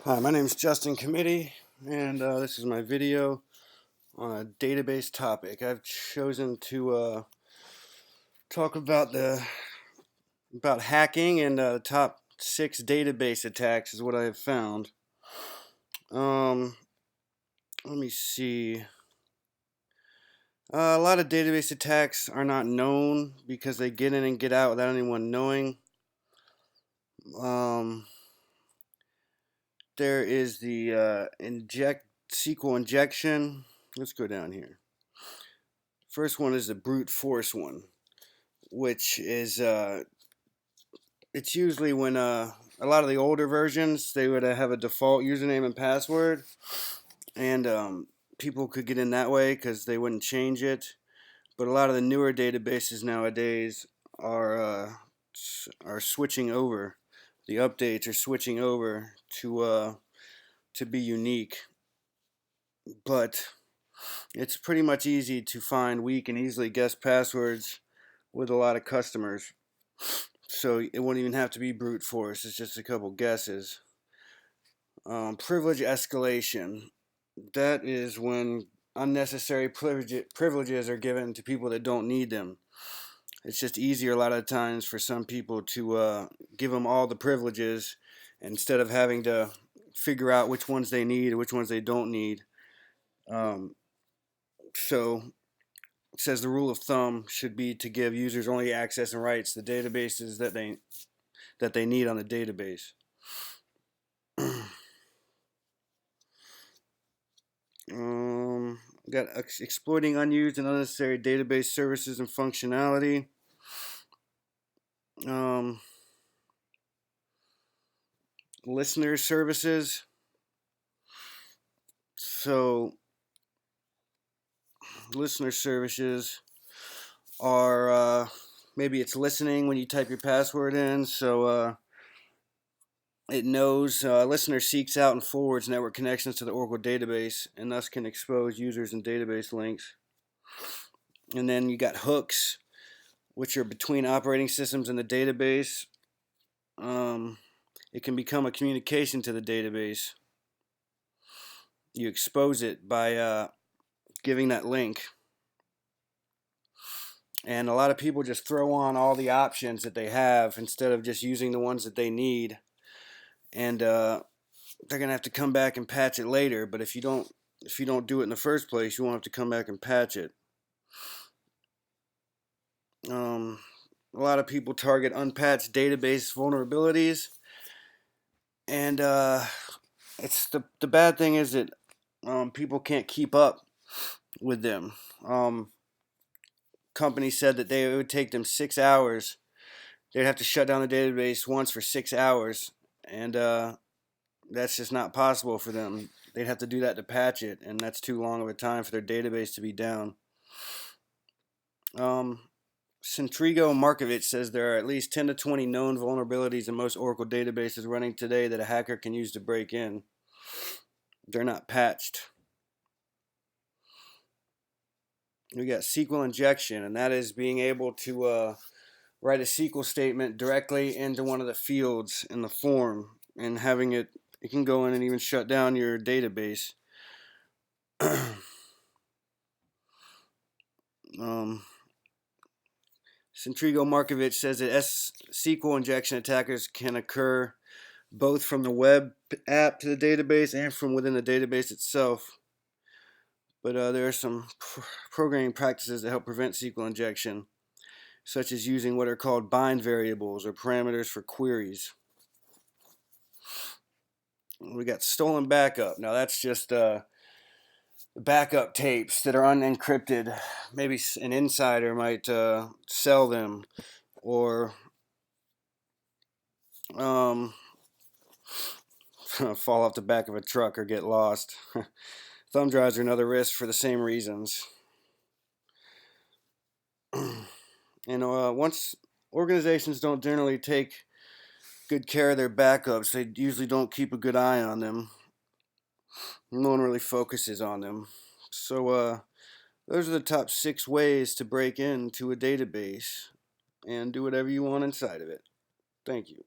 Hi, my name is Justin Committe, and this is my video on a database topic. I've chosen to talk about hacking and the top 6 database attacks is what I have found. Um, Let me see. A lot of database attacks are not known because they get in and get out without anyone knowing. Um, there is the inject SQL injection. Let's go down here. First one is the brute force one, which is it's usually when a lot of the older versions they would have a default username and password, and people could get in that way because they wouldn't change it. But a lot of the newer databases nowadays are switching over. The updates are switching over to be unique, but it's pretty much easy to find weak and easily guessed passwords with a lot of customers. So it wouldn't even have to be brute force. It's just a couple guesses. Privilege escalation. That is when unnecessary privileges are given to people that don't need them. It's just easier a lot of times for some people to give them all the privileges instead of having to figure out which ones they need and which ones they don't need. Um, so it says the rule of thumb should be to give users only access and rights to the databases that they need on the database. Got exploiting unused and unnecessary database services and functionality. Um, Listener services. So, listener services are maybe it's listening when you type your password in. So, it knows listener seeks out and forwards network connections to the Oracle database and thus can expose users and database links. And then you got hooks, which are between operating systems and the database. It can become a communication to the database. You expose it by giving that link. And a lot of people just throw on all the options that they have instead of just using the ones that they need. And they're gonna have to come back and patch it later. But if you don't do it in the first place, you won't have to come back and patch it. A lot of people target unpatched database vulnerabilities, and it's the bad thing is that people can't keep up with them. Companies said that it would take them 6 hours. They'd have to shut down the database once for 6 hours, and that's just not possible for them. They'd have to do that to patch it, and that's too long of a time for their database to be down. Centrigo Markovich says there are at least 10 to 20 known vulnerabilities in most Oracle databases running today that a hacker can use to break in. They're not patched. We got SQL injection, and that is being able to write a SQL statement directly into one of the fields in the form and having it can go in and even shut down your database. Centrigo Markovich says that SQL injection attackers can occur both from the web app to the database and from within the database itself. But there are some programming practices that help prevent SQL injection, such as using what are called bind variables or parameters for queries. We got stolen backup. Now that's just backup tapes that are unencrypted. Maybe an insider might sell them, or um, fall off the back of a truck or get lost. Thumb drives are another risk for the same reasons. And once organizations don't generally take good care of their backups, they usually don't keep a good eye on them. No one really focuses on them. So those are the top 6 ways to break into a database and do whatever you want inside of it. Thank you.